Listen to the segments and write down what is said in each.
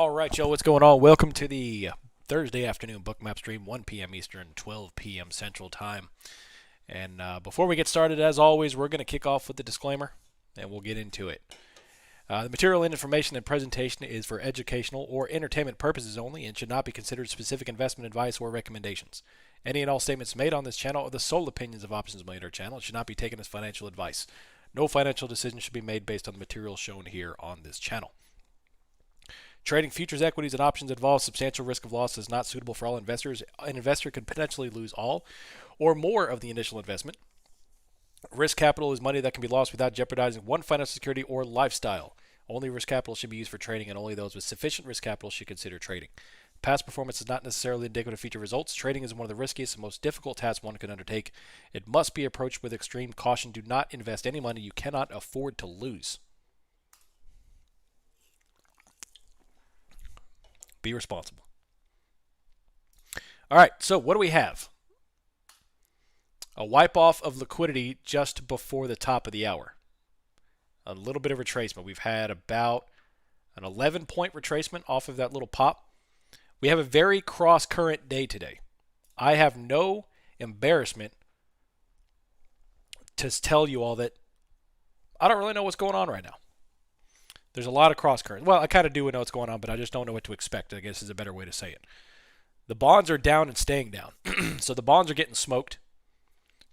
All right, y'all, what's going on? Welcome to the Thursday afternoon Bookmap stream, 1 p.m. Eastern, 12 p.m. Central Time. And before we get started, as always, we're going to kick off with the disclaimer, and we'll get into it. The material and information and presentation is for educational or entertainment purposes only and should not be considered specific investment advice or recommendations. Any and all statements made on this channel are the sole opinions of Options Millionaire channel and should not be taken as financial advice. No financial decision should be made based on the material shown here on this channel. Trading futures, equities, and options involves substantial risk of loss and is not suitable for all investors. An investor could potentially lose all or more of the initial investment. Risk capital is money that can be lost without jeopardizing one financial security or lifestyle. Only risk capital should be used for trading, and only those with sufficient risk capital should consider trading. Past performance is not necessarily indicative of future results. Trading is one of the riskiest and most difficult tasks one can undertake. It must be approached with extreme caution. Do not invest any money you cannot afford to lose. Be responsible. All right, so what do we have? A wipe off of liquidity just before the top of the hour. A little bit of retracement. We've had about an 11-point retracement off of that little pop. We have a very cross-current day today. I have no embarrassment to tell you all that I don't really know what's going on right now. There's a lot of cross-current. Well, I kind of do know what's going on, but I just don't know what to expect, I guess is a better way to say it. The bonds are down and staying down. So the bonds are getting smoked.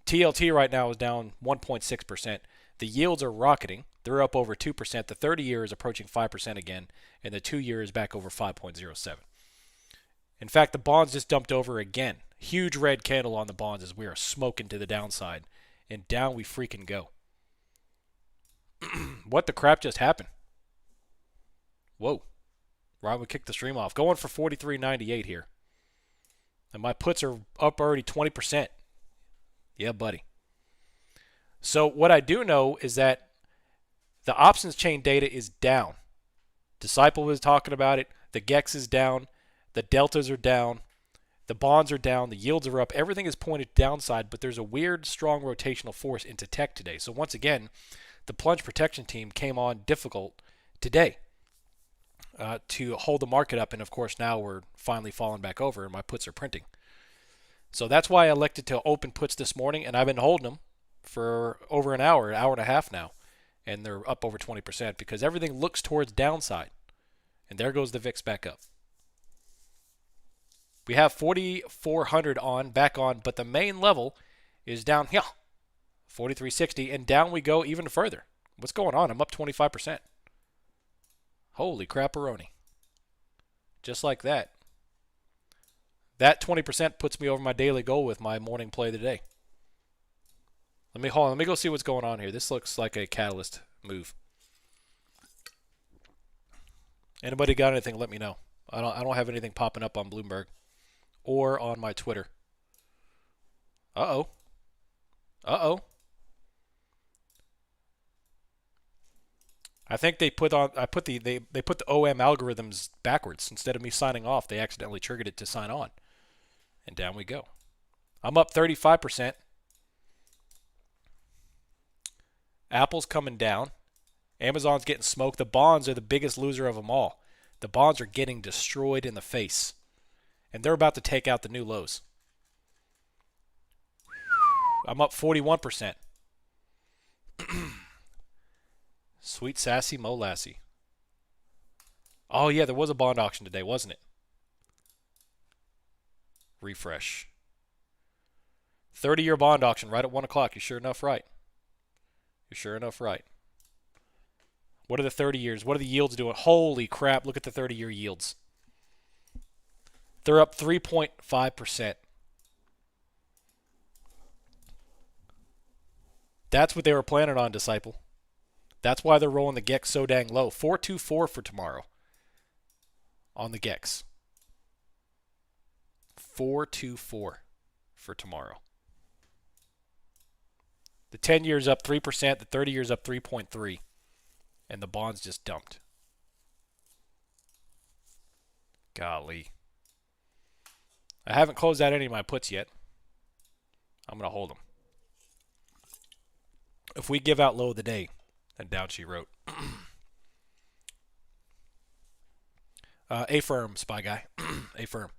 TLT right now is down 1.6%. The yields are rocketing. They're up over 2%. The 30-year is approaching 5% again, and the 2-year is back over 5.07. In fact, the bonds just dumped over again. Huge red candle on the bonds as we are smoking to the downside, and down we freaking go. What the crap just happened? Whoa. Right, we kicked the stream off. Going for 43.98 here. And my puts are up already 20%. Yeah, buddy. So what I do know is that the options chain data is down. Disciple was talking about it. The GEX is down. The deltas are down. The bonds are down. The yields are up. Everything is pointed downside, but there's a weird, strong rotational force into tech today. So once again, the plunge protection team came on difficult today. To hold the market up, and of course now we're finally falling back over and my puts are printing. So that's why I elected to open puts this morning, and I've been holding them for over an hour and a half now, and they're up over 20% because everything looks towards downside. And there goes the VIX back up. We have 4,400 back on, but the main level is down here, 43.60, and down we go even further. What's going on? I'm up 25%. Holy crap-a-roni. Just like that. That 20% puts me over my daily goal with my morning play of the day. Let me go see what's going on here. This looks like a catalyst move. Anybody got anything, let me know. I don't have anything popping up on Bloomberg or on my Twitter. Uh-oh. Uh-oh. I think they put the OM algorithms backwards. Instead of me signing off, they accidentally triggered it to sign on. And down we go. I'm up 35%. Apple's coming down. Amazon's getting smoked. The bonds are the biggest loser of them all. The bonds are getting destroyed in the face. And they're about to take out the new lows. I'm up 41%. Sweet sassy molassie. Oh yeah, there was a bond auction today, wasn't it? Refresh. 30-year bond auction right at 1 o'clock. You're sure enough right. You're sure enough right. What are the 30 years? What are the yields doing? Holy crap, look at the 30-year yields. They're up 3.5%. That's what they were planning on, Disciple. That's why they're rolling the GEX so dang low. 424 for tomorrow on the GEX. 424 for tomorrow. The 10 years up 3%, the 30 years up 3.3, and the bonds just dumped. Golly. I haven't closed out any of my puts yet. I'm going to hold them. If we give out low of the day, and down she wrote. A firm, spy guy. A firm.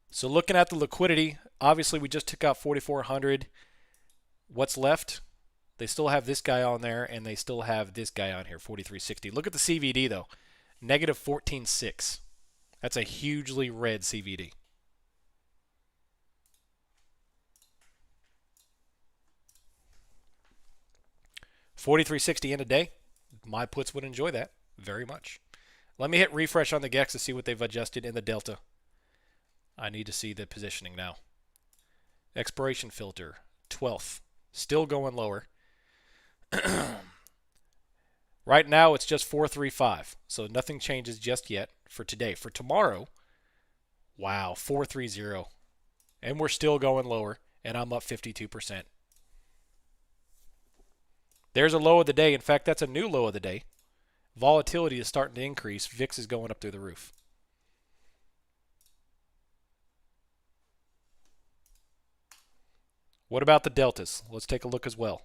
So looking at the liquidity, obviously we just took out 4,400. What's left? They still have this guy on there, and they still have this guy on here, 4360. Look at the CVD though, negative 14.6. That's a hugely red CVD. $43.60 in a day. My puts would enjoy that very much. Let me hit refresh on the GEX to see what they've adjusted in the delta. I need to see the positioning now. Expiration filter, 12th. Still going lower. Right now it's just 435. So nothing changes just yet for today. For tomorrow, wow, 430. And we're still going lower, and I'm up 52%. There's a low of the day. In fact, that's a new low of the day. Volatility is starting to increase. VIX is going up through the roof. What about the deltas? Let's take a look as well.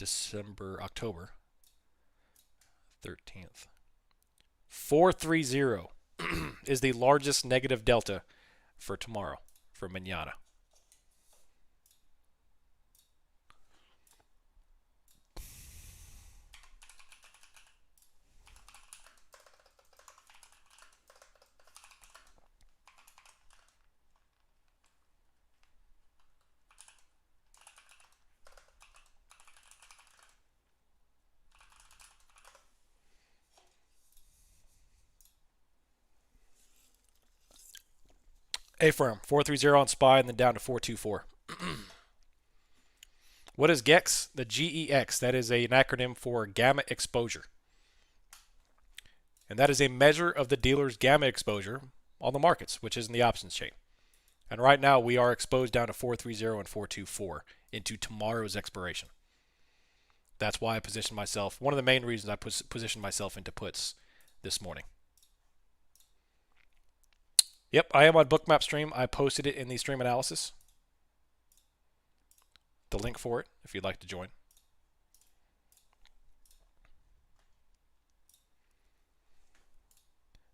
October 13th. 430 is the largest negative delta for tomorrow, for mañana. A firm, 430 on SPY and then down to 424. What is GEX? The GEX, that is an acronym for Gamma Exposure. And that is a measure of the dealer's gamma exposure on the markets, which is in the options chain. And right now we are exposed down to 430 and 424 into tomorrow's expiration. That's why I positioned myself, one of the main reasons I positioned myself into puts this morning. Yep, I am on Bookmap stream. I posted it in the stream analysis. The link for it, if you'd like to join.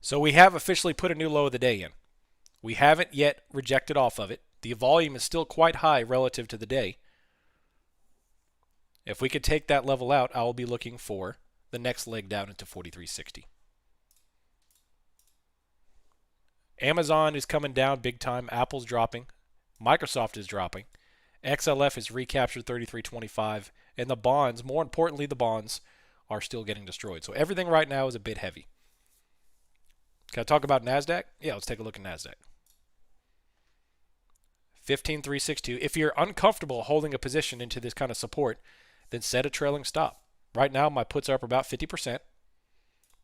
So we have officially put a new low of the day in. We haven't yet rejected off of it. The volume is still quite high relative to the day. If we could take that level out, I will be looking for the next leg down into 43.60. Amazon is coming down big time. Apple's dropping. Microsoft is dropping. XLF is recaptured 33.25. And the bonds, more importantly, the bonds are still getting destroyed. So everything right now is a bit heavy. Can I talk about NASDAQ? Yeah, let's take a look at NASDAQ. 15,362. If you're uncomfortable holding a position into this kind of support, then set a trailing stop. Right now, my puts are up about 50%.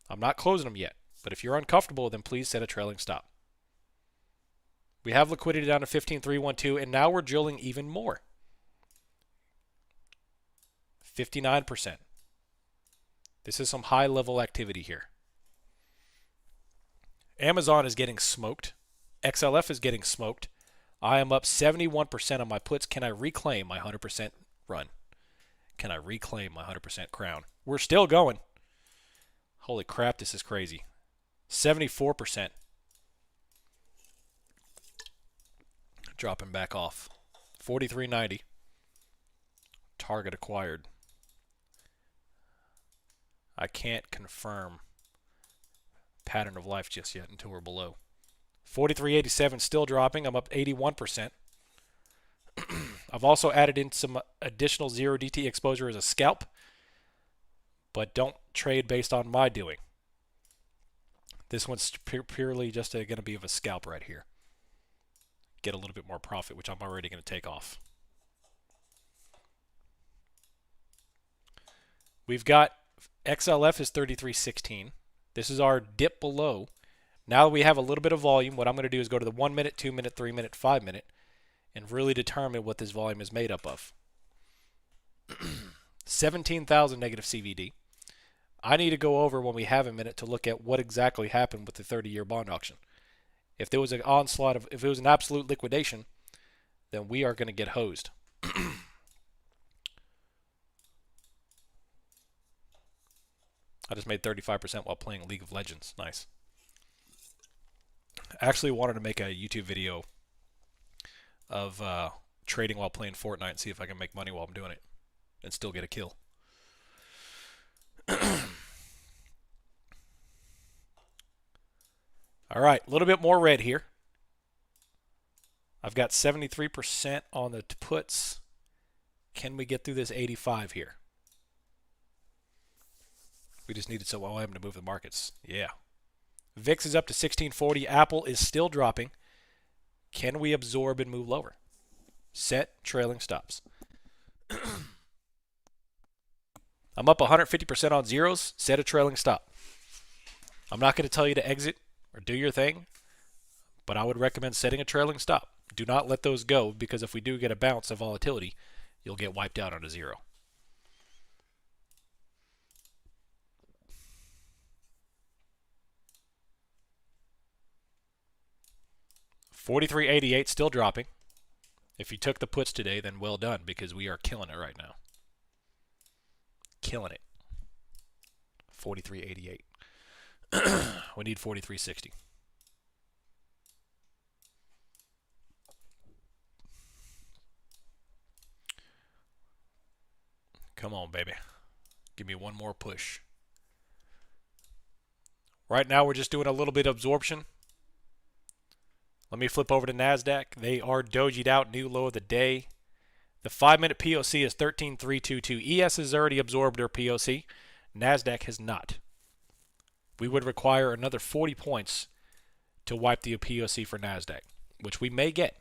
I'm not closing them yet. But if you're uncomfortable, then please set a trailing stop. We have liquidity down to 15,312, and now we're drilling even more. 59%. This is some high-level activity here. Amazon is getting smoked. XLF is getting smoked. I am up 71% on my puts. Can I reclaim my 100% run? Can I reclaim my 100% crown? We're still going. Holy crap, this is crazy. 74%. Dropping back off. 43.90. Target acquired. I can't confirm pattern of life just yet until we're below. 43.87 still dropping. I'm up 81%. I've also added in some additional 0DT exposure as a scalp, but don't trade based on my doing. This one's purely just going to be of a scalp right here. Get a little bit more profit, which I'm already going to take off. We've got XLF is 33.16. This is our dip below. Now that we have a little bit of volume, what I'm going to do is go to the 1 minute, 2 minute, 3 minute, 5 minute, and really determine what this volume is made up of. 17,000 negative CVD. I need to go over when we have a minute to look at what exactly happened with the 30-year bond auction. If there was an onslaught of, if it was an absolute liquidation, then we are going to get hosed. I just made 35% while playing League of Legends. Nice. I actually wanted to make a YouTube video of trading while playing Fortnite and see if I can make money while I'm doing it and still get a kill. All right, a little bit more red here. I've got 73% on the puts. Can we get through this 85 here? We just needed some OM to move the markets. Yeah. VIX is up to 1640. Apple is still dropping. Can we absorb and move lower? Set trailing stops. I'm up 150% on zeros. Set a trailing stop. I'm not going to tell you to exit or do your thing, but I would recommend setting a trailing stop. Do not let those go, because if we do get a bounce of volatility, you'll get wiped out on a zero. $43.88 still dropping. If you took the puts today, then well done, because we are killing it right now. Killing it. 43.88. We need 43.60. Come on, baby. Give me one more push. Right now, we're just doing a little bit of absorption. Let me flip over to NASDAQ. They are dojied out. New low of the day. The 5-minute POC is 13.322. ES has already absorbed their POC. NASDAQ has not. We would require another 40 points to wipe the POC for NASDAQ, which we may get.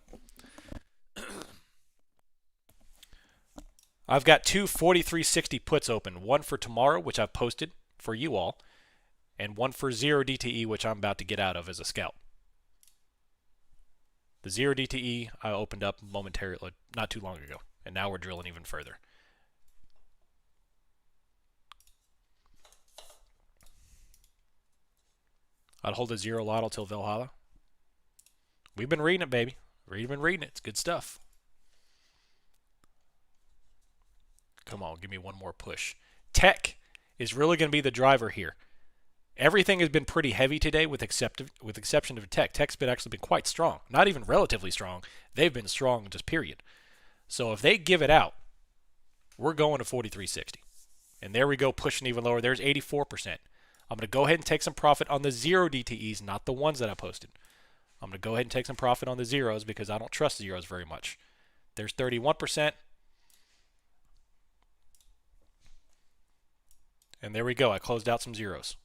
I've got two 43.60 puts open. One for tomorrow, which I've posted for you all, and one for 0 DTE, which I'm about to get out of as a scout. The 0 DTE I opened up momentarily, not too long ago, and now we're drilling even further. I'd hold a 0 lotto till Valhalla. We've been reading it, baby. We've been reading it. It's good stuff. Come on, give me one more push. Tech is really going to be the driver here. Everything has been pretty heavy today with exception of tech. Tech's actually been quite strong. Not even relatively strong. They've been strong, just period. So if they give it out, we're going to 43.60. And there we go, pushing even lower. There's 84%. I'm going to go ahead and take some profit on the 0 DTEs, not the ones that I posted. I'm going to go ahead and take some profit on the zeros because I don't trust zeros very much. There's 31%. And there we go. I closed out some zeros.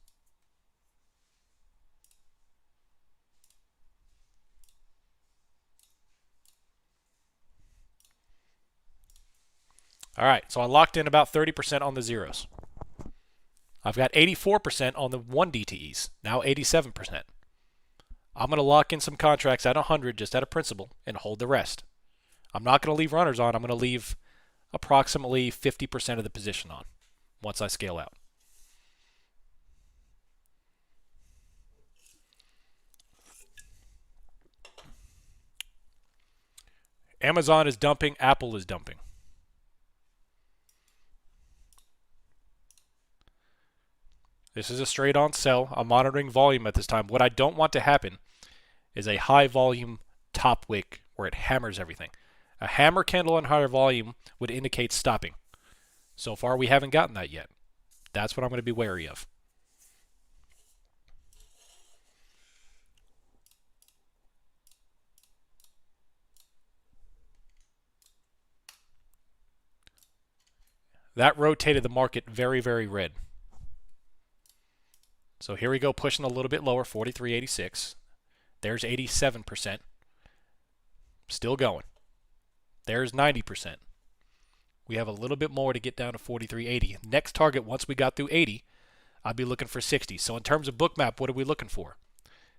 All right, so I locked in about 30% on the zeros. I've got 84% on the 1 DTEs, now 87%. I'm going to lock in some contracts at 100 just out of principle and hold the rest. I'm not going to leave runners on. I'm going to leave approximately 50% of the position on once I scale out. Amazon is dumping. Apple is dumping. This is a straight on sell. I'm monitoring volume at this time. What I don't want to happen is a high volume top wick where it hammers everything. A hammer candle on higher volume would indicate stopping. So far, we haven't gotten that yet. That's what I'm going to be wary of. That rotated the market very, very red. So here we go, pushing a little bit lower, 43.86. There's 87%. Still going. There's 90%. We have a little bit more to get down to 43.80. Next target, once we got through 80, I'd be looking for 60. So in terms of Bookmap, what are we looking for?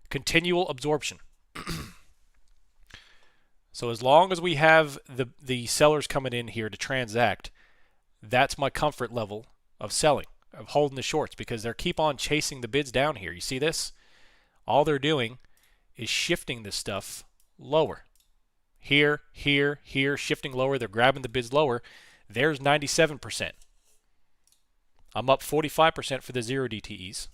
Continual absorption. So as long as we have the sellers coming in here to transact, that's my comfort level of selling, of holding the shorts, because they keep on chasing the bids down here. You see this? All they're doing is shifting this stuff lower. Here, here, here, shifting lower. They're grabbing the bids lower. There's 97%. I'm up 45% for the 0 DTEs.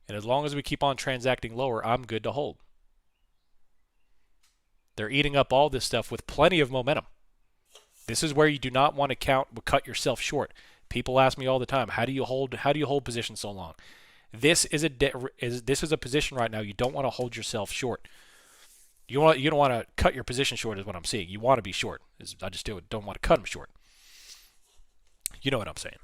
And as long as we keep on transacting lower, I'm good to hold. They're eating up all this stuff with plenty of momentum. This is where you do not want to cut yourself short. People ask me all the time, how do you hold positions so long? This is a position right now you don't want to hold yourself short. You don't want to cut your position short is what I'm saying. You want to be short. I just don't want to cut them short. You know what I'm saying.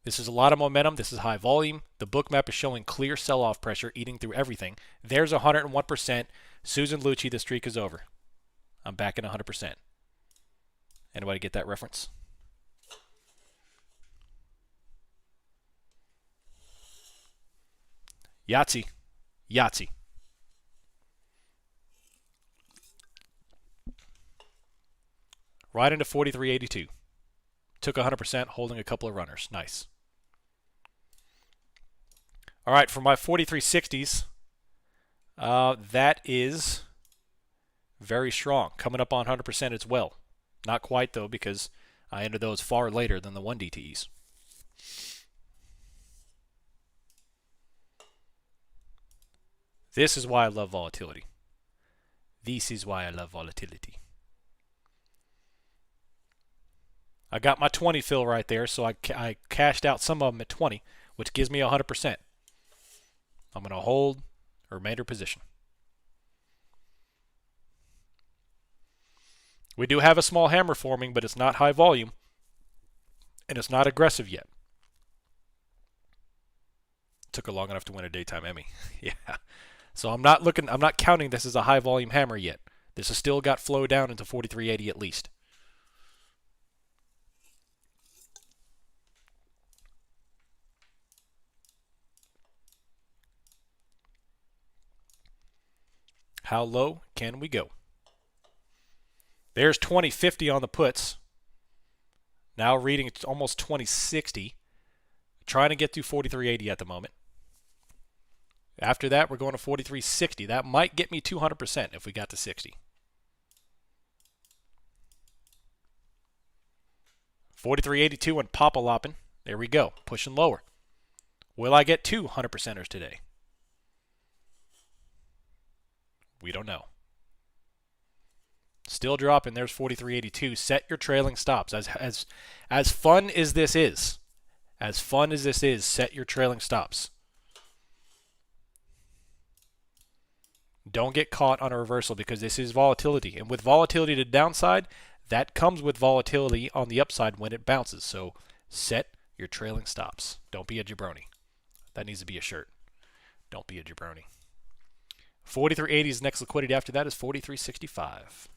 This is a lot of momentum. This is high volume. The Bookmap is showing clear sell-off pressure eating through everything. There's 101%. Susan Lucci, the streak is over. I'm back in 100%. Anybody get that reference? Yahtzee. Yahtzee. Right into 43.82. Took 100%, holding a couple of runners. Nice. All right, for my 43.60s, that is very strong. Coming up on 100% as well. Not quite, though, because I entered those far later than the 1 DTEs. This is why I love volatility. This is why I love volatility. I got my 20 fill right there, so I cashed out some of them at 20, which gives me 100%. I'm going to hold a remainder position. We do have a small hammer forming, but it's not high volume, and it's not aggressive yet. Took a long enough to win a daytime Emmy. Yeah. So I'm not counting this as a high volume hammer yet. This has still got flow down into 43.80 at least. How low can we go? There's 20.50 on the puts. Now reading it's almost 20.60. Trying to get to 43.80 at the moment. After that, we're going to 43.60. That might get me 200% if we got to 60. 43.82 and pop-a-lopping. There we go. Pushing lower. Will I get 200%ers today? We don't know. Still dropping. There's 43.82. Set your trailing stops. As fun as this is, set your trailing stops. Don't get caught on a reversal because this is volatility. And with volatility to the downside, that comes with volatility on the upside when it bounces. So set your trailing stops. Don't be a jabroni. That needs to be a shirt. Don't be a jabroni. 43.80's next liquidity after that is 43.65.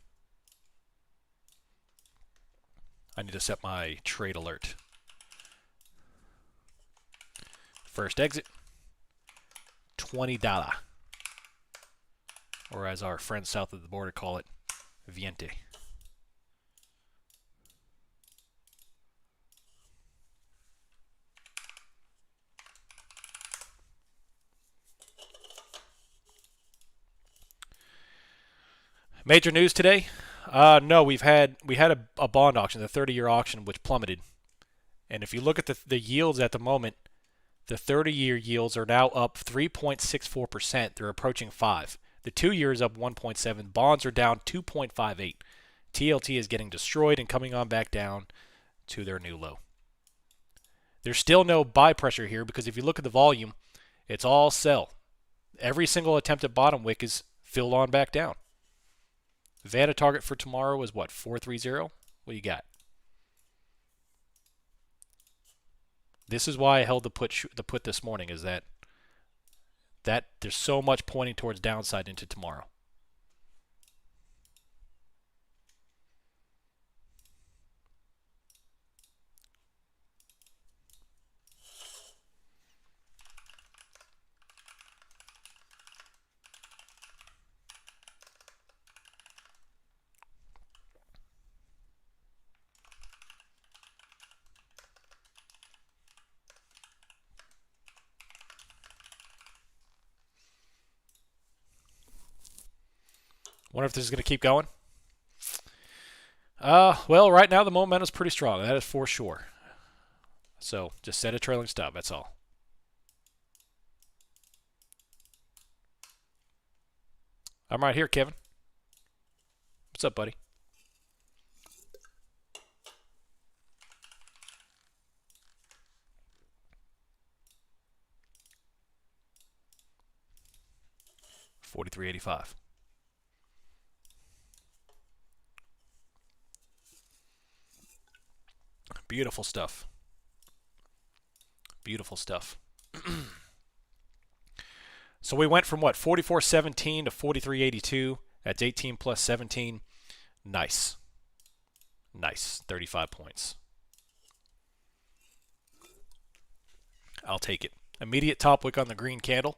I need to set my trade alert. First exit, $20. Or as our friends south of the border call it, Viente. Major news today? No, we had a bond auction, the 30-year auction, which plummeted. And if you look at the yields at the moment, the 30-year yields are now up 3.64%. They're approaching 5. The 2-year is up 1.7. Bonds are down 2.58. TLT is getting destroyed and coming on back down to their new low. There's still no buy pressure here because if you look at the volume, it's all sell. Every single attempt at bottom wick is filled on back down. Vanna target for tomorrow is what, 430? What do you got? This is why I held the put this morning, is that there's so much pointing towards downside into tomorrow. Wonder if this is going to keep going. Well, right now the momentum is pretty strong. That is for sure. So just set a trailing stop. That's all. I'm right here, Kevin. What's up, buddy? $43.85. Beautiful stuff. Beautiful stuff. So we went from what, 44.17 to 43.82. That's 18 plus 17. Nice. Nice. 35 points. I'll take it. Immediate top wick on the green candle.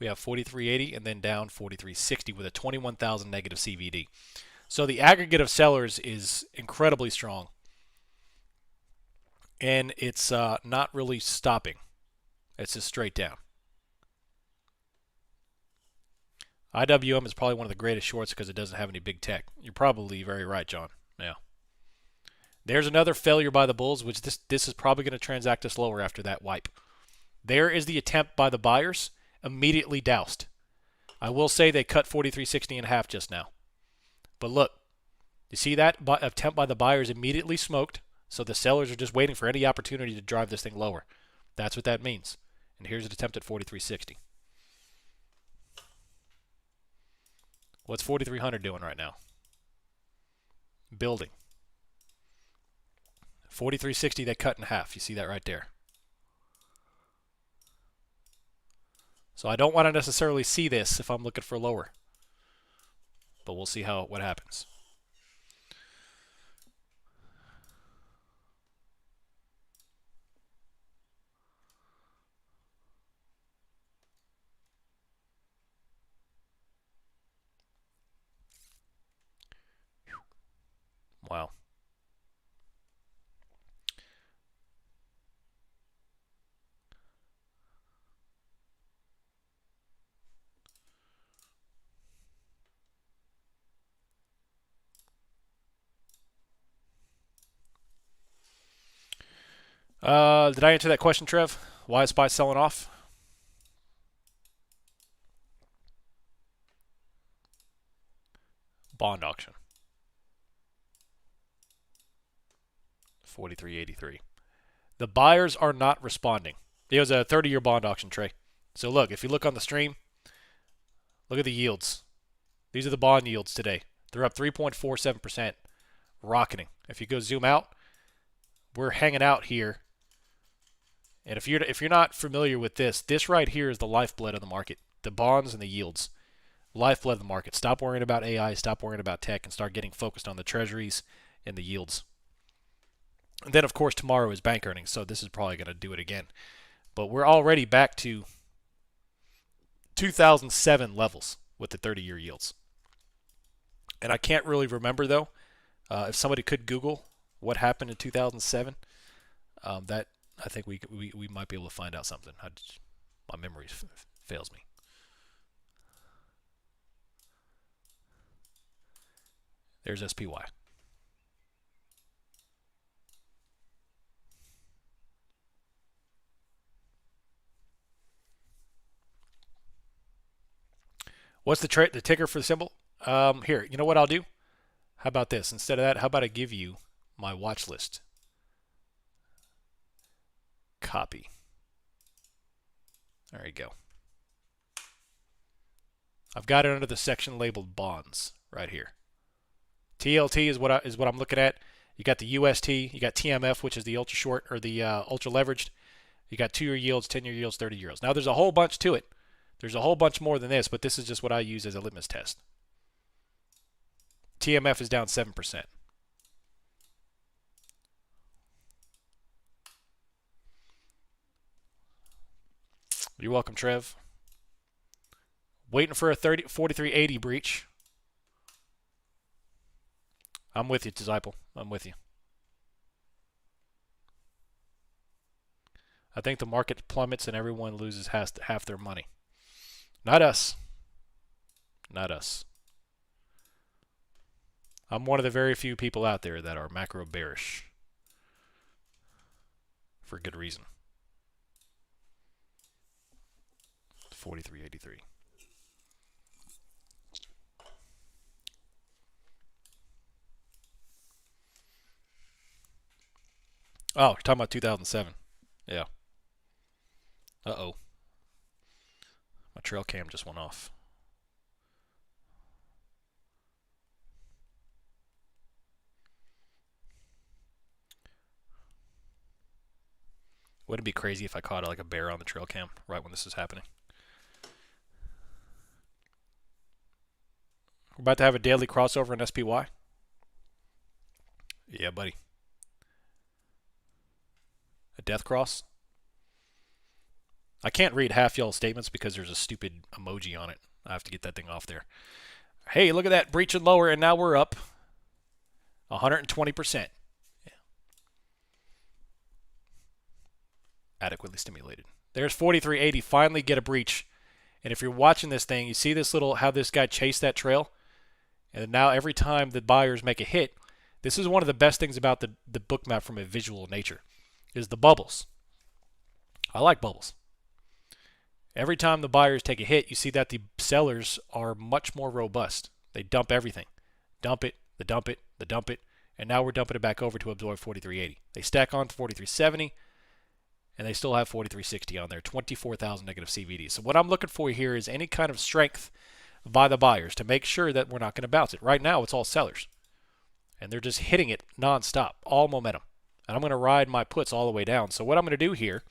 We have 43.80 and then down 43.60 with a 21,000 negative CVD. So the aggregate of sellers is incredibly strong. And it's not really stopping. It's just straight down. IWM is probably one of the greatest shorts because it doesn't have any big tech. You're probably very right, John. Yeah. There's another failure by the Bulls, which this is probably going to transact us lower after that wipe. There is the attempt by the buyers, immediately doused. I will say they cut 43.60 in half just now. But look, you see that attempt by the buyers immediately smoked, so the sellers are just waiting for any opportunity to drive this thing lower. That's what that means. And here's an attempt at 43.60. What's 4,300 doing right now? Building. 43.60, they cut in half. You see that right there. So I don't want to necessarily see this if I'm looking for lower. But we'll see what happens. Wow. Did I answer that question, Trev? Why is SPY selling off? Bond auction. 43.83. The buyers are not responding. It was a 30-year bond auction, Trey. So look, if you look on the stream, look at the yields. These are the bond yields today. They're up 3.47%, rocketing. If you go zoom out, we're hanging out here. And if you're not familiar with this right here is the lifeblood of the market. The bonds and the yields. Lifeblood of the market. Stop worrying about AI, stop worrying about tech, and start getting focused on the treasuries and the yields. And then, of course, tomorrow is bank earnings, so this is probably going to do it again. But we're already back to 2007 levels with the 30-year yields. And I can't really remember, though, if somebody could Google what happened in 2007, that I think we might be able to find out something. My memory fails me. There's SPY. What's the ticker for the symbol? Here, you know what I'll do? How about this? Instead of that, how about I give you my watch list? Copy. There you go. I've got it under the section labeled bonds right here. TLT is what I'm looking at. You got the UST, you got TMF, which is the ultra short or the ultra leveraged. You got 2-year yields, 10-year yields, 30 yields. Now there's a whole bunch to it. There's a whole bunch more than this, but this is just what I use as a litmus test. TMF is down 7%. You're welcome, Trev. Waiting for a 43.80 breach. I'm with you, Disciple. I'm with you. I think the market plummets and everyone loses half their money. Not us. Not us. I'm one of the very few people out there that are macro bearish. for good reason. 43.83. Oh, you're talking about 2007. Yeah. Uh-oh. My trail cam just went off. Wouldn't it be crazy if I caught like a bear on the trail cam right when this is happening? We're about to have a daily crossover in SPY. Yeah, buddy. A death cross. I can't read half y'all's statements because there's a stupid emoji on it. I have to get that thing off there. Hey, look at that, breaching lower, and now we're up 120%. Yeah. Adequately stimulated. There's 43.80. Finally get a breach. And if you're watching this thing, you see this little, how this guy chased that trail? And now every time the buyers make a hit, this is one of the best things about the Bookmap from a visual nature, is the bubbles. I like bubbles. Every time the buyers take a hit, you see that the sellers are much more robust. They dump everything. Dump it, they dump it, they dump it, and now we're dumping it back over to absorb 43.80. They stack on to 43.70, and they still have 43.60 on there, 24,000 negative CVD. So what I'm looking for here is any kind of strength by the buyers to make sure that we're not going to bounce it. Right now, it's all sellers, and they're just hitting it nonstop, all momentum. And I'm going to ride my puts all the way down. So what I'm going to do here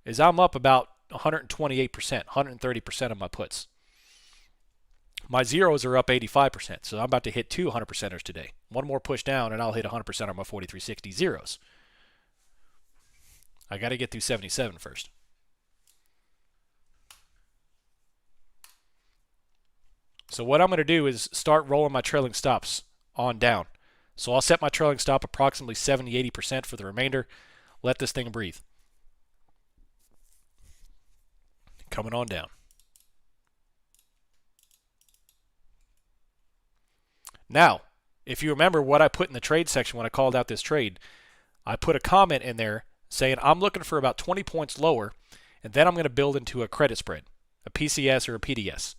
is I'm up about 128%, 130% of my puts. My zeros are up 85%, so I'm about to hit 2 100%ers today. One more push down, and I'll hit 100% on my 43.60 zeros. I got to get through 77 first. So what I'm going to do is start rolling my trailing stops on down. So I'll set my trailing stop approximately 70-80% for the remainder. Let this thing breathe. Coming on down. Now, if you remember what I put in the trade section when I called out this trade, I put a comment in there saying I'm looking for about 20 points lower, and then I'm going to build into a credit spread, a PCS or a PDS.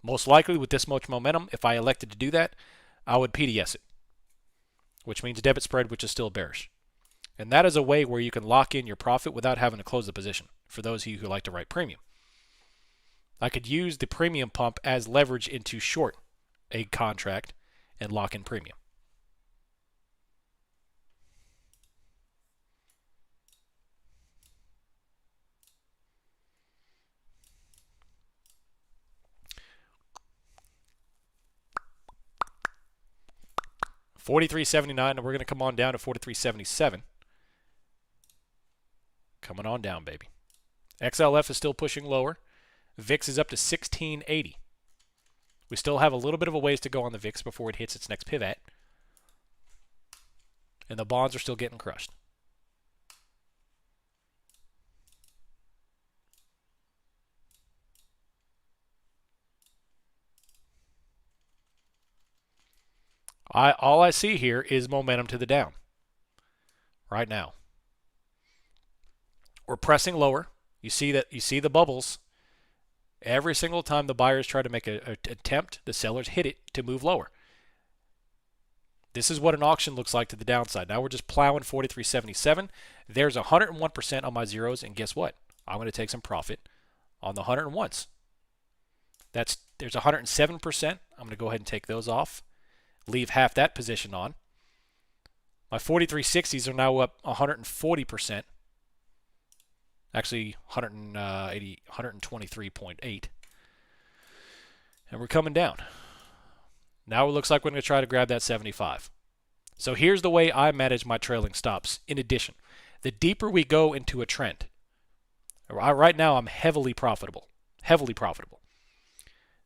Most likely with this much momentum, if I elected to do that, I would PDS it, which means debit spread, which is still bearish. And that is a way where you can lock in your profit without having to close the position, for those of you who like to write premium. I could use the premium pump as leverage into short a contract and lock in premium. $43.79, and we're going to come on down to $43.77. Coming on down, baby. XLF is still pushing lower. VIX is up to 1680. We still have a little bit of a ways to go on the VIX before it hits its next pivot. And the bonds are still getting crushed. All I see here is momentum to the down right now. We're pressing lower. You see the bubbles. Every single time the buyers try to make an attempt, the sellers hit it to move lower. This is what an auction looks like to the downside. Now we're just plowing 43.77. There's 101% on my zeros, and guess what? I'm going to take some profit on the 101s. There's 107%. I'm going to go ahead and take those off. Leave half that position on. My 43.60s are now up 140%. Actually, 123.8. And we're coming down. Now it looks like we're going to try to grab that 75. So here's the way I manage my trailing stops. In addition, the deeper we go into a trend, right now I'm heavily profitable. Heavily profitable.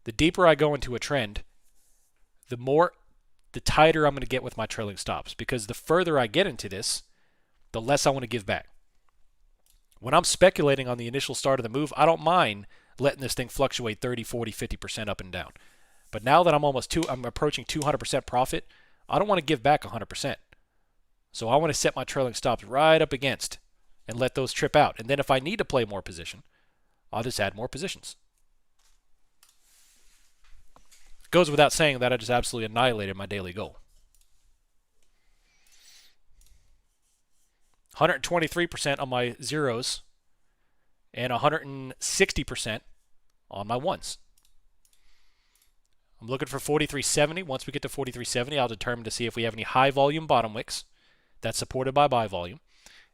The deeper I go into a trend, the tighter I'm going to get with my trailing stops. Because the further I get into this, the less I want to give back. When I'm speculating on the initial start of the move, I don't mind letting this thing fluctuate 30, 40, 50% up and down. But now that I'm approaching 200% profit, I don't want to give back 100%. So I want to set my trailing stops right up against and let those trip out. And then if I need to play more position, I'll just add more positions. Goes without saying that I just absolutely annihilated my daily goal. 123% on my zeros and 160% on my ones. I'm looking for 4370. Once we get to 4370, I'll determine to see if we have any high volume bottom wicks that's supported by buy volume.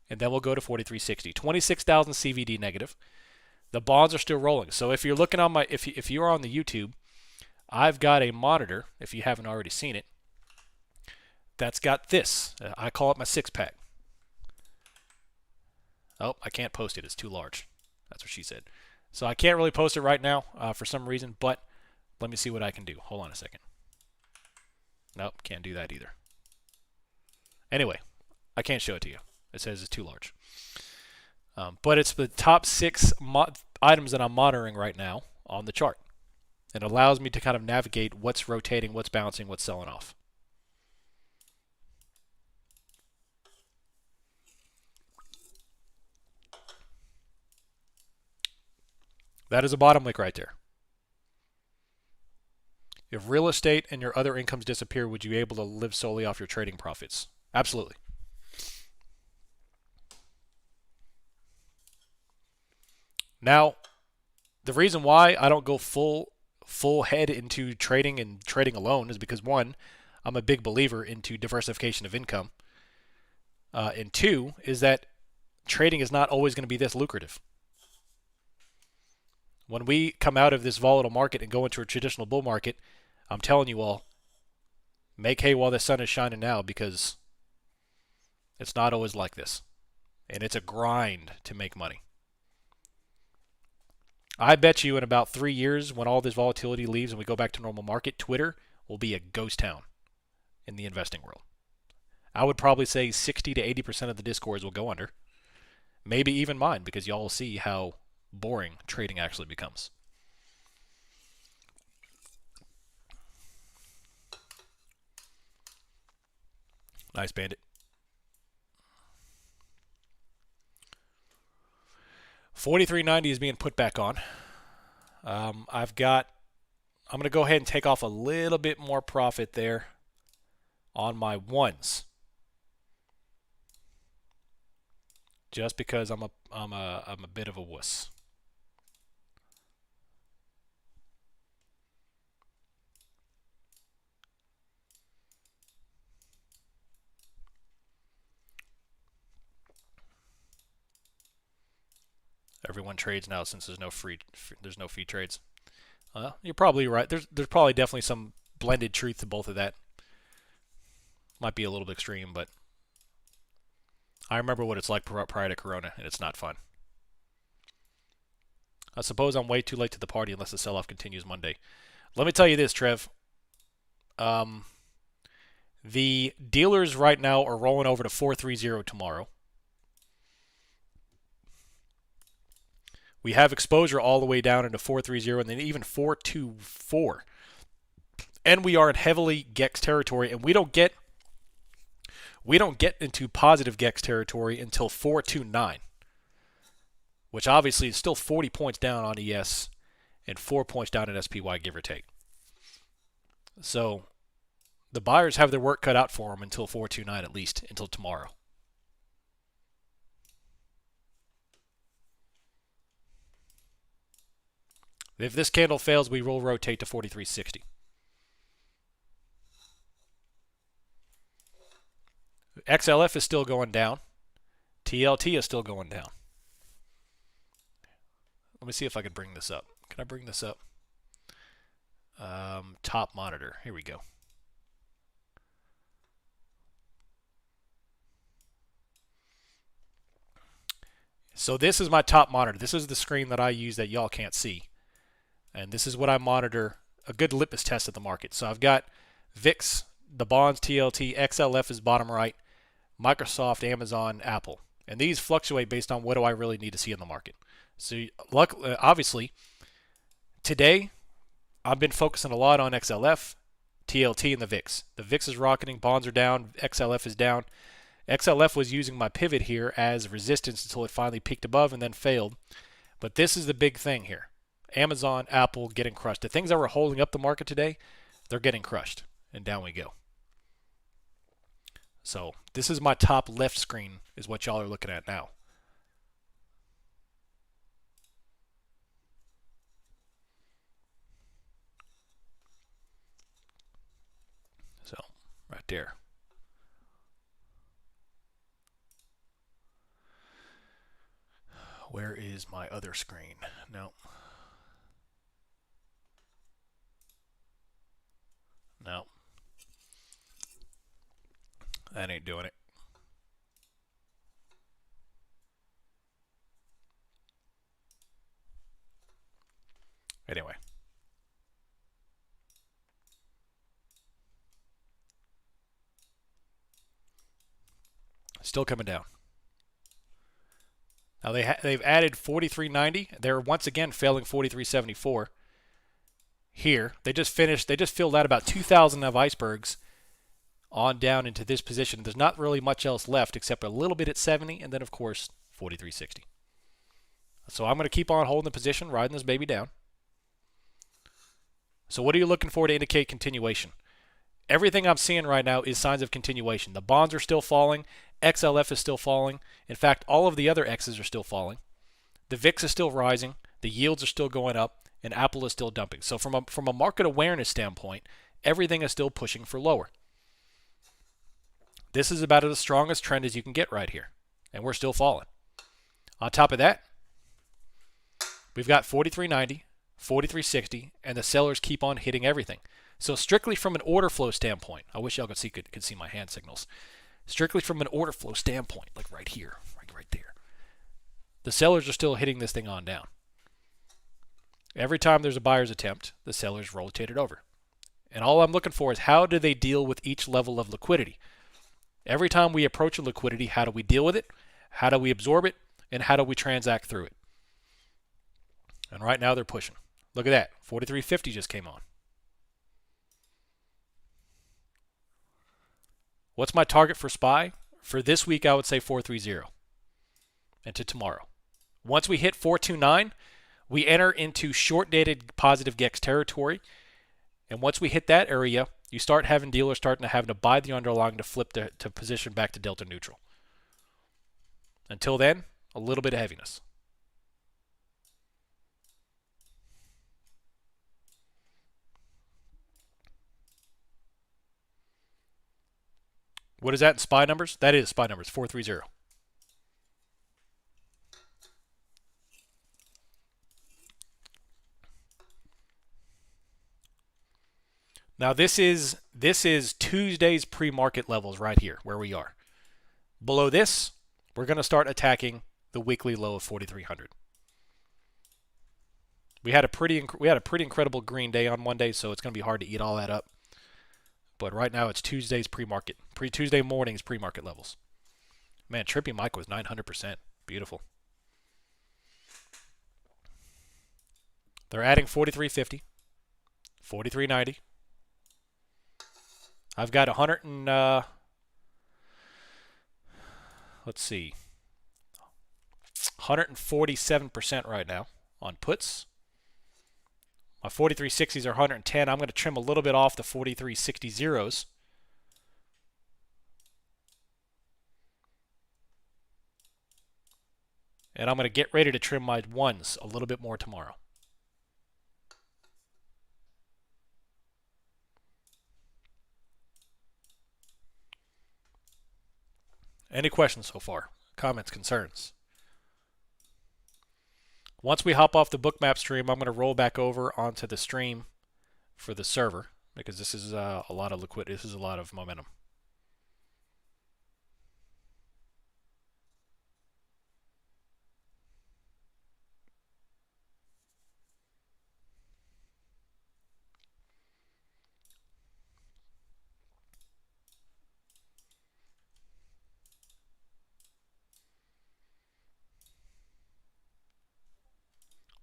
And then we'll go to 4360. 26,000 CVD negative. The bonds are still rolling. So if you're looking on my, if you're on the YouTube, I've got a monitor, if you haven't already seen it, that's got this. I call it my six-pack. Oh, I can't post it. It's too large. That's what she said. So I can't really post it right now for some reason, but let me see what I can do. Hold on a second. Nope, can't do that either. Anyway, I can't show it to you. It says it's too large. But it's the top 6 items that I'm monitoring right now on the chart. It allows me to kind of navigate what's rotating, what's bouncing, what's selling off. That is a bottom wick right there. If real estate and your other incomes disappear, would you be able to live solely off your trading profits? Absolutely. Now, the reason why I don't go full head into trading and trading alone is because, one, I'm a big believer into diversification of income. And two, is that trading is not always going to be this lucrative. When we come out of this volatile market and go into a traditional bull market, I'm telling you all, make hay while the sun is shining now, because it's not always like this. And it's a grind to make money. I bet you in about 3 years, when all this volatility leaves and we go back to normal market, Twitter will be a ghost town in the investing world. I would probably say 60 to 80% of the discords will go under. Maybe even mine, because y'all will see how boring trading actually becomes. Nice, Bandit. 4390 is being put back on. I'm going to go ahead and take off a little bit more profit there on my ones, just because I'm a bit of a wuss. Everyone trades now since there's no fee trades. You're probably right. There's probably definitely some blended truth to both of that. Might be a little bit extreme, but I remember what it's like prior to Corona, and it's not fun. I suppose I'm way too late to the party unless the sell-off continues Monday. Let me tell you this, Trev. The dealers right now are rolling over to 430 tomorrow. We have exposure all the way down into 430 and then even 424. And we are in heavily GEX territory, and we don't get into positive GEX territory until 429, which obviously is still 40 points down on ES and 4 points down in SPY, give or take. So the buyers have their work cut out for them until 429, at least until tomorrow. If this candle fails, we will rotate to 4360. XLF is still going down. TLT is still going down. Let me see if I can bring this up. Can I bring this up? Top monitor. Here we go. So this is my top monitor. This is the screen that I use that y'all can't see. And this is what I monitor, a good litmus test of the market. So I've got VIX, the bonds, TLT, XLF is bottom right, Microsoft, Amazon, Apple. And these fluctuate based on what do I really need to see in the market. So obviously, today, I've been focusing a lot on XLF, TLT, and the VIX. The VIX is rocketing, bonds are down, XLF is down. XLF was using my pivot here as resistance until it finally peaked above and then failed. But this is the big thing here. Amazon, Apple getting crushed. The things that were holding up the market today, they're getting crushed. And down we go. So this is my top left screen is what y'all are looking at now. So right there. Where is my other screen? No. No. That ain't doing it. Anyway. Still coming down. Now they've added 43.90. They're once again failing 43.74. Here, they just filled out about 2,000 of icebergs on down into this position. There's not really much else left except a little bit at 70, and then of course 43.60. So I'm going to keep on holding the position, riding this baby down. So what are you looking for to indicate continuation? Everything I'm seeing right now is signs of continuation. The bonds are still falling. XLF is still falling. In fact, all of the other X's are still falling. The VIX is still rising. The yields are still going up. And Apple is still dumping. So from a market awareness standpoint, everything is still pushing for lower. This is about as strong trend as you can get right here. And we're still falling. On top of that, we've got 43.90, 43.60, and the sellers keep on hitting everything. So strictly from an order flow standpoint, I wish y'all could see my hand signals. Strictly from an order flow standpoint, like right here, right there, the sellers are still hitting this thing on down. Every time there's a buyer's attempt, the sellers rotate it over. And all I'm looking for is how do they deal with each level of liquidity? Every time we approach a liquidity, how do we deal with it? How do we absorb it? And how do we transact through it? And right now they're pushing. Look at that. 43.50 just came on. What's my target for SPY? For this week, I would say 430. And to tomorrow. Once we hit 429, we enter into short-dated positive GEX territory. And once we hit that area, you start having dealers starting to buy the underlying to flip to position back to delta neutral. Until then, a little bit of heaviness. What is that in SPY numbers? That is SPY numbers, 430. Now this is Tuesday's pre-market levels right here where we are. Below this, we're going to start attacking the weekly low of 4,300. We had a pretty incredible green day on Monday, so it's going to be hard to eat all that up. But right now it's Tuesday's Tuesday morning's pre-market levels. Man, Trippy Mike was 900%. Beautiful. They're adding 43.50, 43.90. I've got 100 and let's see, 147% right now on puts. My 43.60s are 110. I'm going to trim a little bit off the 43.60 zeros. And I'm going to get ready to trim my ones a little bit more tomorrow. Any questions so far? Comments, concerns? Once we hop off the Bookmap stream, I'm going to roll back over onto the stream for the server because this is a lot of liquidity. This is a lot of momentum.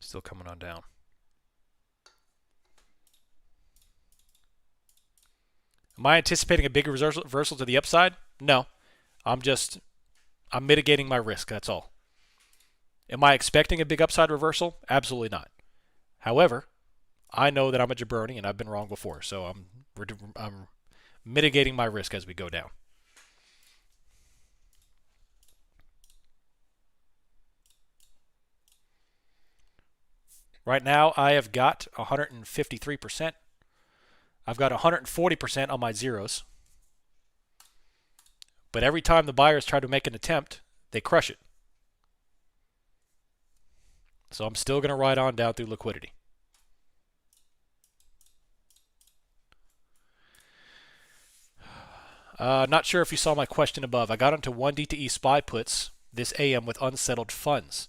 Still coming on down. Am I anticipating a big reversal to the upside? No. I'm mitigating my risk, that's all. Am I expecting a big upside reversal? Absolutely not. However, I know that I'm a jabroni and I've been wrong before, so I'm mitigating my risk as we go down. Right now, I have got 153%. I've got 140% on my zeros. But every time the buyers try to make an attempt, they crush it. So I'm still going to ride on down through liquidity. Not sure if you saw my question above. I got into 1D2E SPY puts this AM with unsettled funds.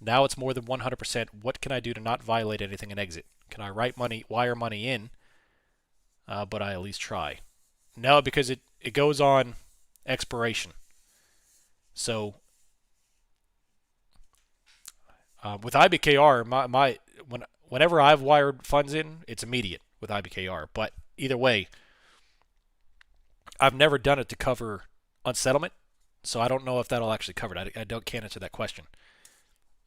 Now it's more than 100%. What can I do to not violate anything and exit? Can I wire money in? But I at least try. No, because it goes on expiration. So with IBKR, whenever I've wired funds in, it's immediate with IBKR. But either way, I've never done it to cover unsettlement, so I don't know if that'll actually cover it. Can't answer that question.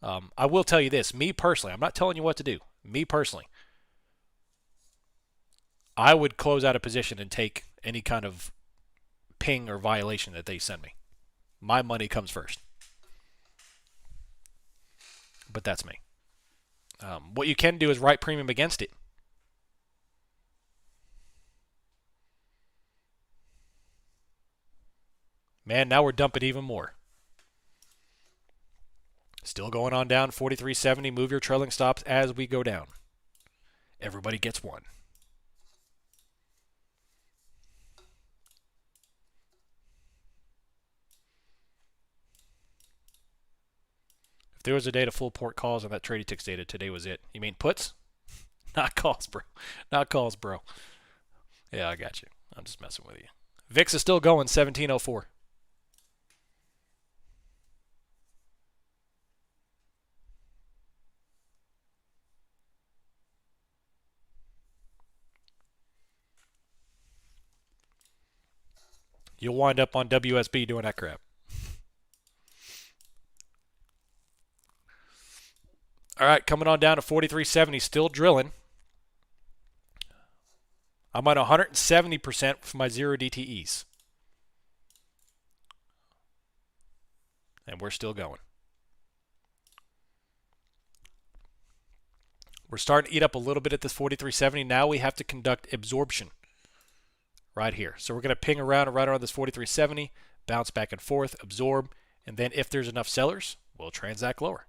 I will tell you this, me personally, I'm not telling you what to do. Me personally, I would close out a position and take any kind of ping or violation that they send me. My money comes first. But that's me. What you can do is write premium against it. Man, now we're dumping even more. Still going on down, 43.70. Move your trailing stops as we go down. Everybody gets one. If there was a day to full port calls on that trading ticks data, today was it. You mean puts? Not calls, bro. Not calls, bro. Yeah, I got you. I'm just messing with you. VIX is still going, 1704. You'll wind up on WSB doing that crap. All right, coming on down to 43.70, still drilling. I'm at 170% for my 0 DTEs. And we're still going. We're starting to eat up a little bit at this 43.70. Now we have to conduct absorption right here. So we're going to ping around right around this 43.70, bounce back and forth, absorb, and then if there's enough sellers, we'll transact lower.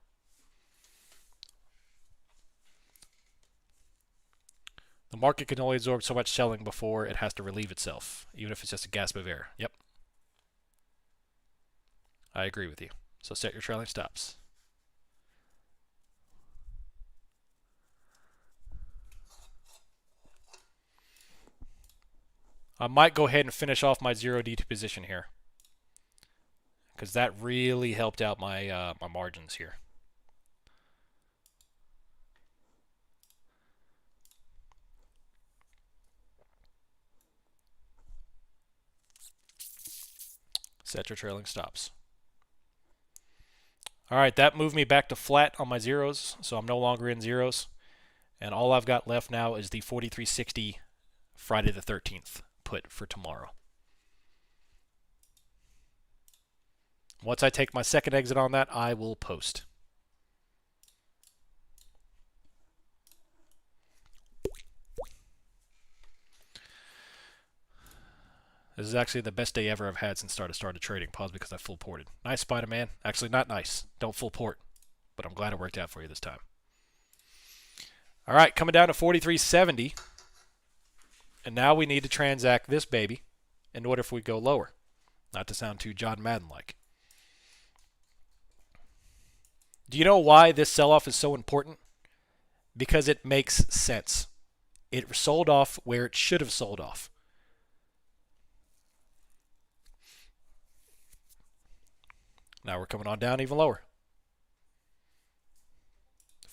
The market can only absorb so much selling before it has to relieve itself, even if it's just a gasp of air. Yep. I agree with you. So set your trailing stops. I might go ahead and finish off my 0 D2 position here, because that really helped out my my margins here. Set your trailing stops. All right, that moved me back to flat on my zeros, so I'm no longer in zeros. And all I've got left now is the 43.60 Friday the 13th put for tomorrow. Once I take my second exit on that, I will post. This is actually the best day ever I've had since I started trading. Pause because I full ported. Nice, Spider-Man. Actually, not nice. Don't full port. But I'm glad it worked out for you this time. All right, coming down to 43.70. And now we need to transact this baby in order if we go lower. Not to sound too John Madden-like. Do you know why this sell-off is so important? Because it makes sense. It sold off where it should have sold off. Now we're coming on down even lower.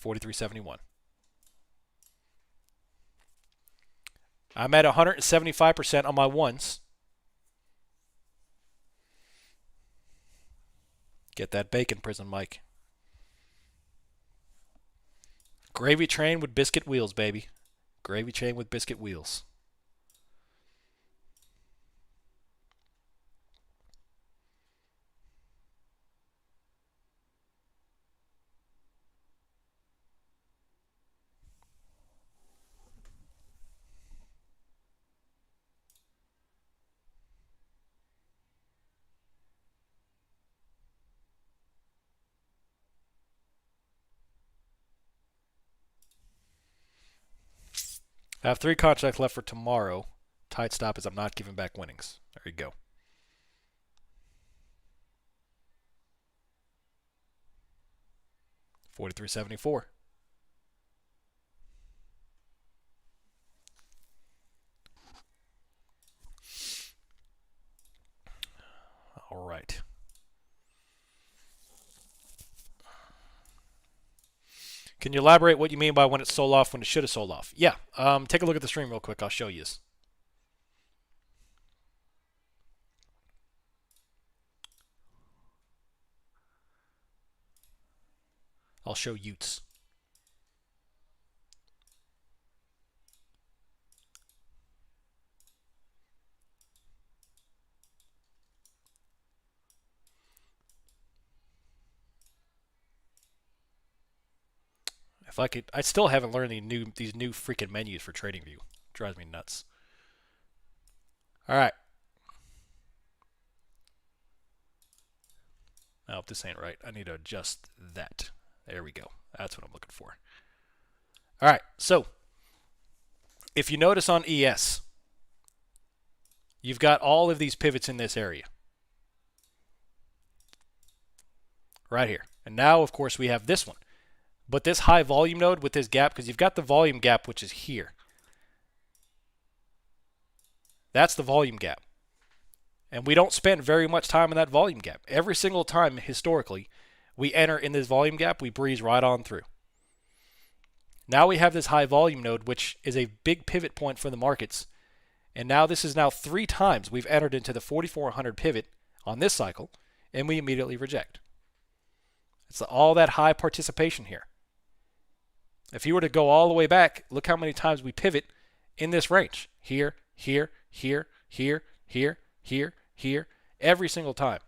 43.71. I'm at 175% on my ones. Get that bacon, Prison Mike. Gravy train with biscuit wheels, baby. Gravy train with biscuit wheels. I have 3 contracts left for tomorrow. Tight stop is I'm not giving back winnings. There you go. $43.74. All right. Can you elaborate what you mean by when it sold off when it should have sold off? Yeah. Take a look at the stream real quick. I'll show you this. I'll show Utes. If I could, I still haven't learned these new freaking menus for TradingView. It drives me nuts. All right. Oh, this ain't right. I need to adjust that. There we go. That's what I'm looking for. All right. So, if you notice on ES, you've got all of these pivots in this area. Right here. And now, of course, we have this one. But this high volume node with this gap, because you've got the volume gap, which is here. That's the volume gap. And we don't spend very much time in that volume gap. Every single time, historically, we enter in this volume gap, we breeze right on through. Now we have this high volume node, which is a big pivot point for the markets. And now this is now 3 times we've entered into the 4,400 pivot on this cycle, and we immediately reject. It's all that high participation here. If you were to go all the way back, look how many times we pivot in this range. Here, here, here, here, here, here, here, every single time.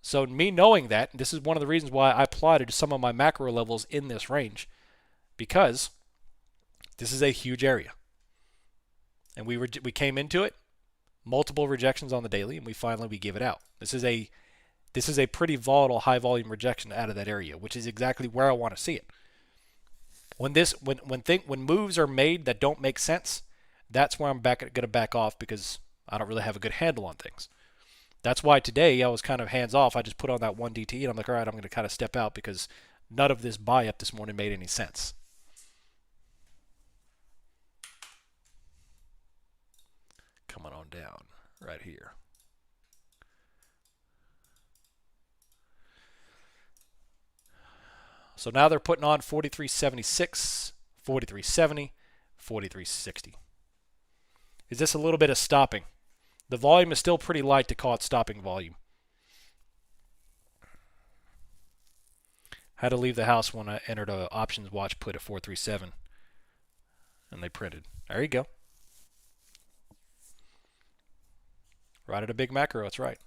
So me knowing that, this is one of the reasons why I plotted some of my macro levels in this range, because this is a huge area. And we came into it, multiple rejections on the daily, and we give it out. This is a pretty volatile high volume rejection out of that area, which is exactly where I want to see it. When moves are made that don't make sense, that's where I'm going to back off, because I don't really have a good handle on things. That's why today I was kind of hands off. I just put on that 1 DT and I'm like, all right, I'm going to kind of step out because none of this buy up this morning made any sense. Coming on down right here. So now they're putting on 43.76, 43.70, 43.60. Is this a little bit of stopping? The volume is still pretty light to call it stopping volume. Had to leave the house when I entered a options watch put at 437. And they printed. There you go. Right at a big macro, that's right.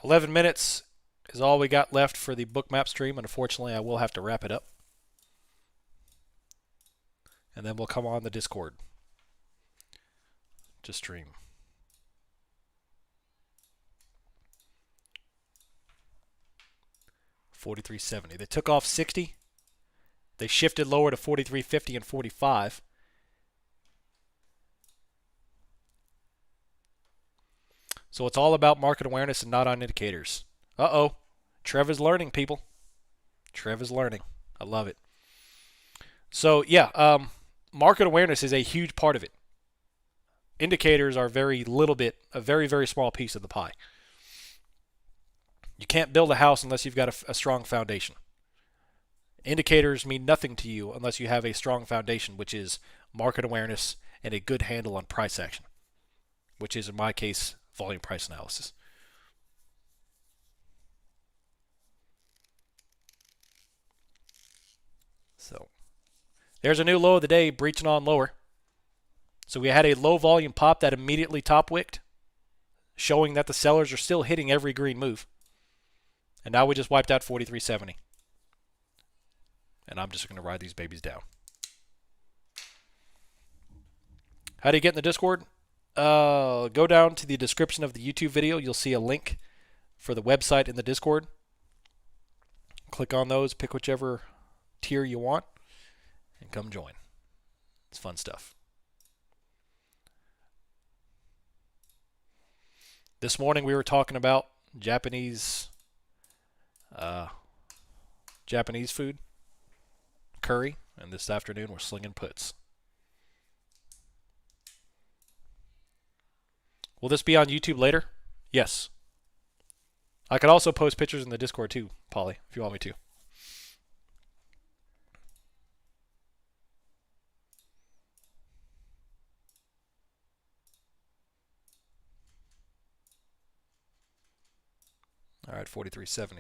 $11 minutes is all we got left for the Bookmap stream. Unfortunately, I will have to wrap it up. And then we'll come on the Discord to stream. $43.70. They took off 60. They shifted lower to 43.50 and 45. So it's all about market awareness and not on indicators. Uh-oh. Trev is learning, people. Trev is learning. I love it. So, yeah, market awareness is a huge part of it. Indicators are a very, very small piece of the pie. You can't build a house unless you've got a strong foundation. Indicators mean nothing to you unless you have a strong foundation, which is market awareness and a good handle on price action, which is, in my case, volume price analysis. So there's a new low of the day, breaching on lower. So we had a low volume pop that immediately top wicked, showing that the sellers are still hitting every green move. And now we just wiped out 43.70. And I'm just going to ride these babies down. How do you get in the Discord? Go down to the description of the YouTube video. You'll see a link for the website in the Discord. Click on those, pick whichever tier you want, and come join. It's fun stuff. This morning we were talking about Japanese food, curry, and this afternoon we're slinging puts. Will this be on YouTube later? Yes. I could also post pictures in the Discord too, Polly, if you want me to. All right, 43.70.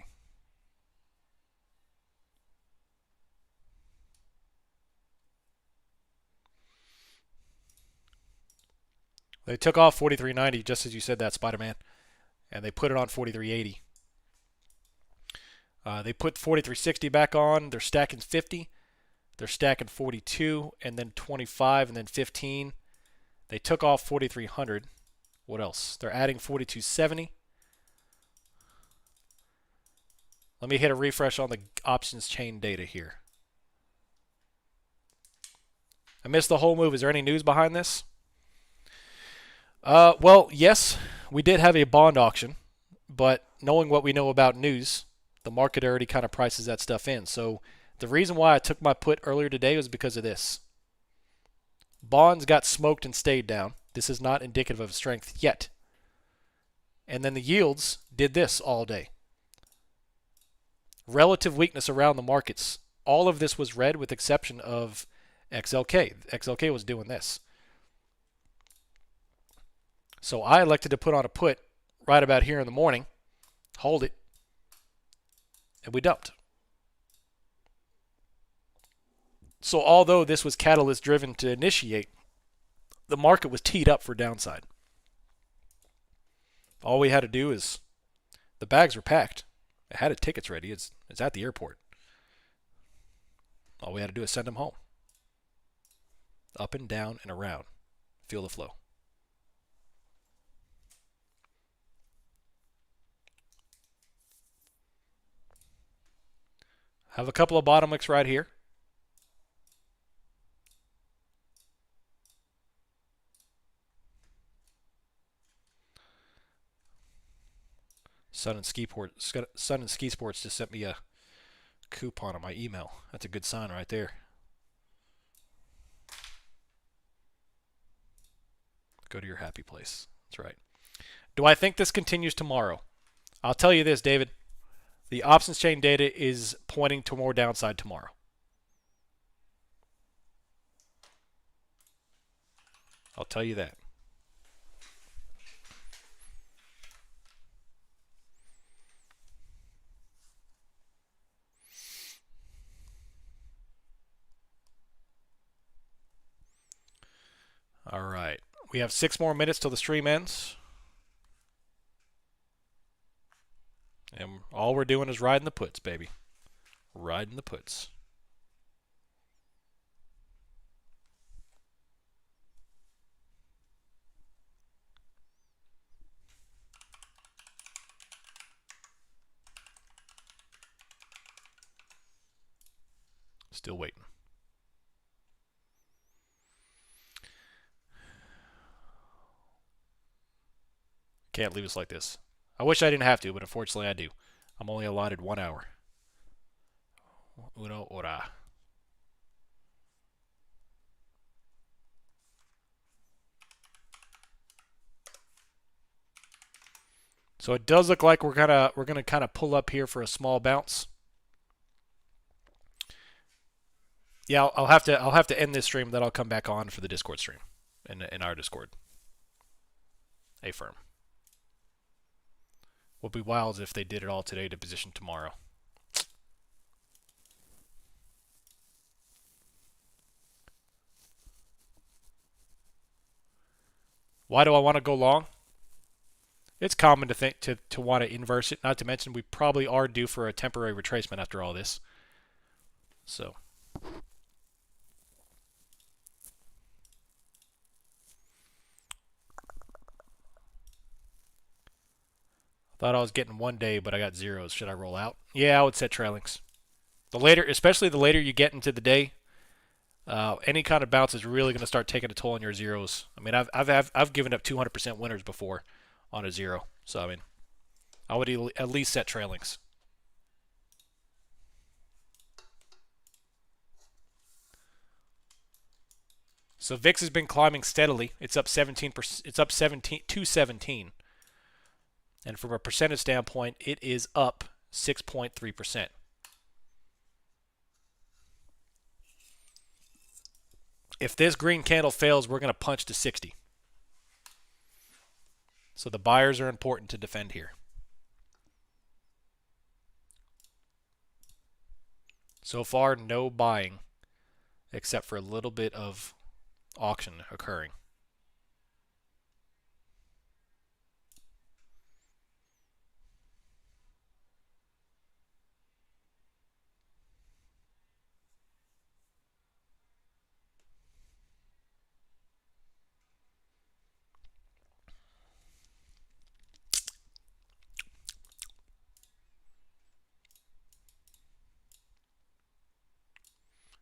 They took off 43.90 just as you said that, Spider-Man, and they put it on 43.80. They put 43.60 back on. They're stacking 50. They're stacking 42, and then 25, and then 15. They took off 4,300. What else? They're adding 42.70. Let me hit a refresh on the options chain data here. I missed the whole move. Is there any news behind this? Well, yes, we did have a bond auction, but knowing what we know about news, the market already kind of prices that stuff in. So the reason why I took my put earlier today was because of this. Bonds got smoked and stayed down. This is not indicative of strength yet. And then the yields did this all day. Relative weakness around the markets. All of this was red with exception of XLK. XLK was doing this. So I elected to put on a put right about here in the morning, hold it, and we dumped. So although this was catalyst driven to initiate, the market was teed up for downside. All we had to do is, the bags were packed. It had its tickets ready. It's at the airport. All we had to do is send them home. Up and down and around. Feel the flow. Have a couple of bottom wicks right here. Sun and Ski Sports just sent me a coupon on my email. That's a good sign right there. Go to your happy place. That's right. Do I think this continues tomorrow? I'll tell you this, David. The options chain data is pointing to more downside tomorrow. I'll tell you that. All right. We have 6 more minutes till the stream ends. And all we're doing is riding the puts, baby. Riding the puts. Still waiting. Can't leave us like this. I wish I didn't have to, but unfortunately I do. I'm only allotted 1 hour. Uno hora. So it does look like we're gonna kind of pull up here for a small bounce. Yeah, I'll have to end this stream. Then I'll come back on for the Discord stream, in our Discord. A firm. Would be wild if they did it all today to position tomorrow. Why do I want to go long? It's common to think to want to inverse it. Not to mention we probably are due for a temporary retracement after all this. So. Thought I was getting 1 day, but I got zeros. Should I roll out? Yeah, I would set trailings. The later, especially the later you get into the day, any kind of bounce is really going to start taking a toll on your zeros. I mean, I've given up 200% winners before on a zero. So I mean, I would at least set trailings. So VIX has been climbing steadily. It's up 17%. It's up 217. And from a percentage standpoint, it is up 6.3%. If this green candle fails, we're going to punch to 60. So the buyers are important to defend here. So far, no buying except for a little bit of auction occurring.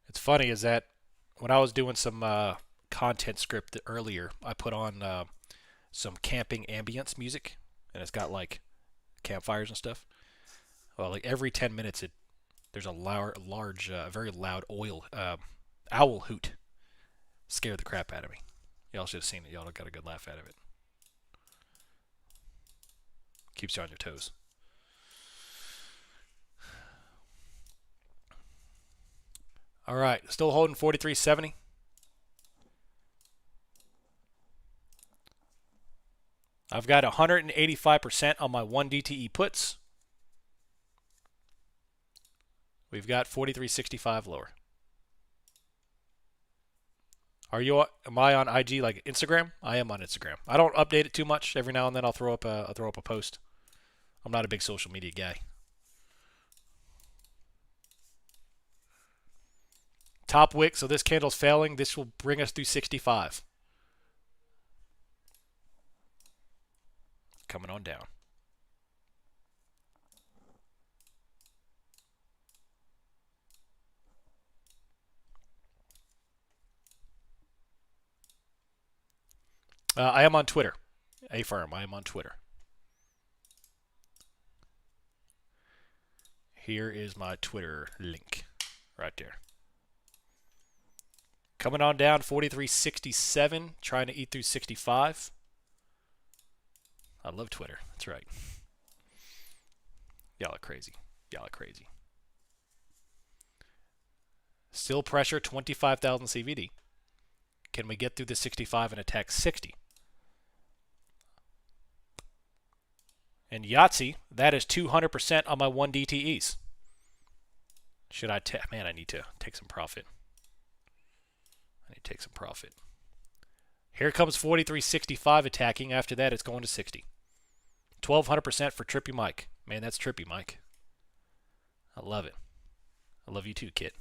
It's funny is that when I was doing some content script earlier, I put on some camping ambience music, and it's got like campfires and stuff. Well, like every 10 minutes, there's a large, very loud owl hoot. Scared the crap out of me. Y'all should have seen it. Y'all got a good laugh out of it. Keeps you on your toes. All right, still holding 43.70. I've got 185% on my 1 DTE puts. We've got 43.65 lower. Am I on IG like Instagram? I am on Instagram. I don't update it too much. Every now and then I'll throw up a post. I'm not a big social media guy. Top wick, so this candle's failing. This will bring us through 65. Coming on down. I am on Twitter. A firm. I am on Twitter. Here is my Twitter link right there. Coming on down, 43.67, trying to eat through 65. I love Twitter. That's right. Y'all are crazy. Y'all are crazy. Still pressure, 25,000 CVD. Can we get through the 65 and attack 60? And Yahtzee, that is 200% on my 1 DTEs. Should I man, I need to take some profit. I need to take some profit. Here comes 43.65 attacking. After that, it's going to 60. 1,200% for Trippy Mike. Man, that's Trippy Mike. I love it. I love you too, kid.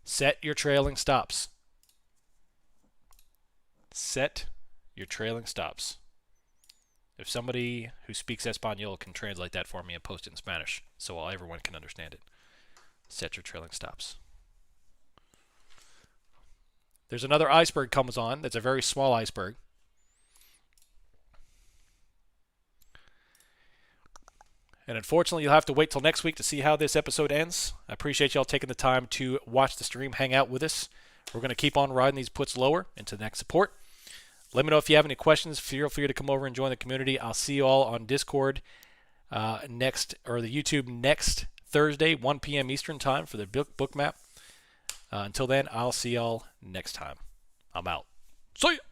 Set your trailing stops. Set your trailing stops. If somebody who speaks Espanol can translate that for me and post it in Spanish so everyone can understand it. Set your trailing stops. There's another iceberg comes on. That's a very small iceberg. And unfortunately, you'll have to wait till next week to see how this episode ends. I appreciate y'all taking the time to watch the stream, hang out with us. We're going to keep on riding these puts lower into the next support. Let me know if you have any questions. Feel free to come over and join the community. I'll see you all on Discord the YouTube next Thursday, 1 p.m. Eastern time for the book map. Until then, I'll see y'all next time. I'm out. See ya!